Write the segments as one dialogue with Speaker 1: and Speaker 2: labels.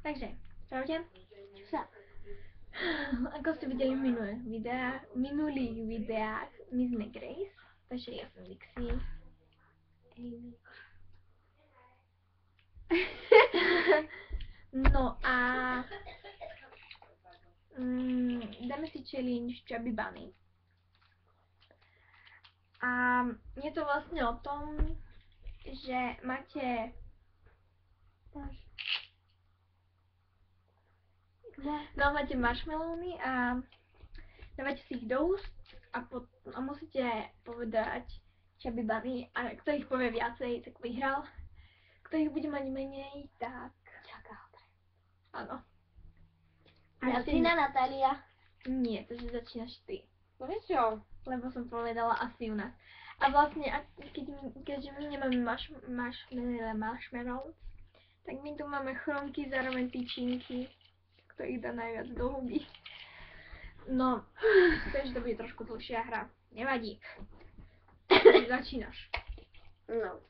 Speaker 1: Takže, čaute.
Speaker 2: Čo?
Speaker 1: Ako ste videli v minulých videách, my sme Grace, takže ja som Dixie. Amy. No a dáme si challenge Chubby Bunny. A je to vlastne o tom, že máte máte marshmallowny a dávate si ich do úst a musíte povedať Chubby Bunny a kto ich povie viacej, tak vyhral. Kto ich bude mať menej, tak
Speaker 2: Čaká.
Speaker 1: áno.
Speaker 2: A začína Natália.
Speaker 1: Nie, takže začínaš ty.
Speaker 2: Prečo?
Speaker 1: Lebo som povedala asi u nás. A vlastne, keďže my nemáme marshmallow, tak my tu máme chromky, zároveň tyčinky, ktorých dá najviac do huby. No, takže to bude trošku dlhšia hra. Nevadí. Začínaš.
Speaker 2: No.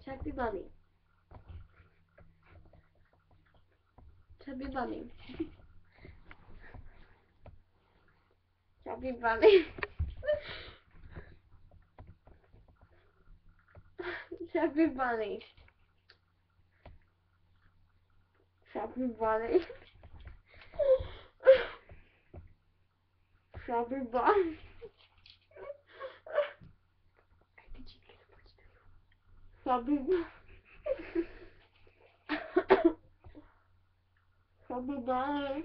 Speaker 2: Chubby Bunny. Chubby Bunny. Chubby Bunny. Chubby Bunny. Chubby Bunny. Chubby Bunny. Chubby Bunny.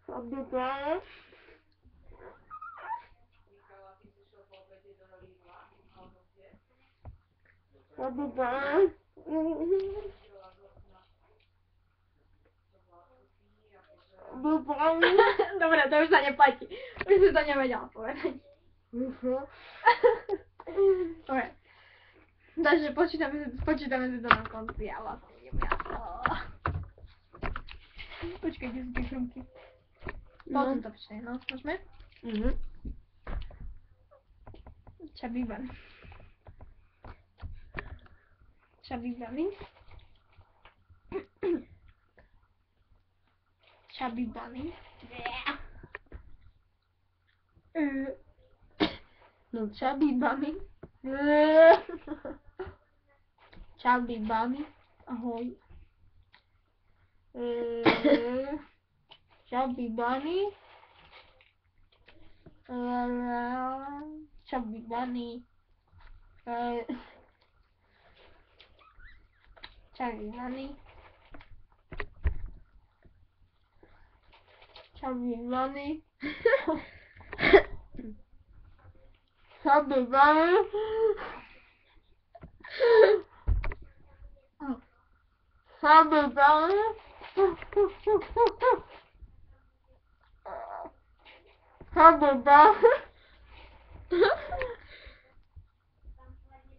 Speaker 2: Chubby Bunny. Chubby Bunny. Chubby Bunny.
Speaker 1: Dobre, to už sa neplatí. Už si to nevedela povedať. Dobre. Takže počítame si to na konci a vlastne idem ja. Počkaj, kde sú tie chrumky? Potom to počne, no, môžeme? Chubby Bunny. Chubby Bunny. Chubby Bunny. No, Chubby Bunny. Chubby Bunny. Ahoj. Chubby Bunny. Chubby Bunny. Chubby Bunny. Chubby Bunny. Chubby Bunny. Chubby Bunny. Chubby Bunny.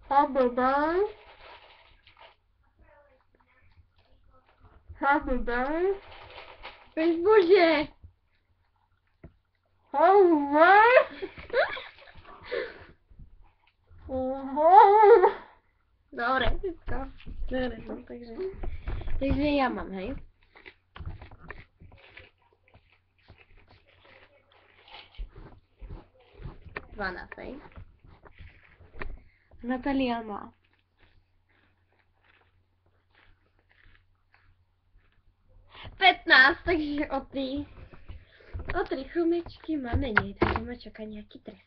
Speaker 1: Chubby Bunny. Chubby Bunny. Weź buzię. Dobre, wszystko.
Speaker 2: Dobre, no, takže ja mám, hej. Hej. Natália má 15, takže o 3 chrumečky má menej, takže ma čaká nejaký trest.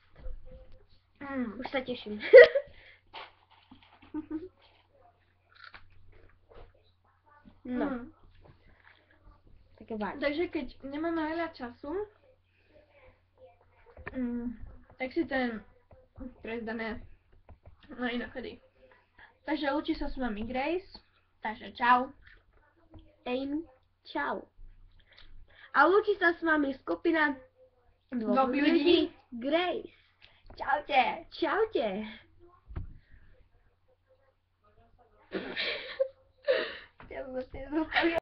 Speaker 2: Už sa teším. No. Také vážne.
Speaker 1: Takže keď nemáme veľa času, tak si ten trest dáme na inokedy. Takže učí sa s vami Grace, takže čau.
Speaker 2: Amy, čau. A učí sa s vami skupina dvoch ľudí. Grace.
Speaker 1: Čaute.
Speaker 2: Čaute.
Speaker 1: Ja som sa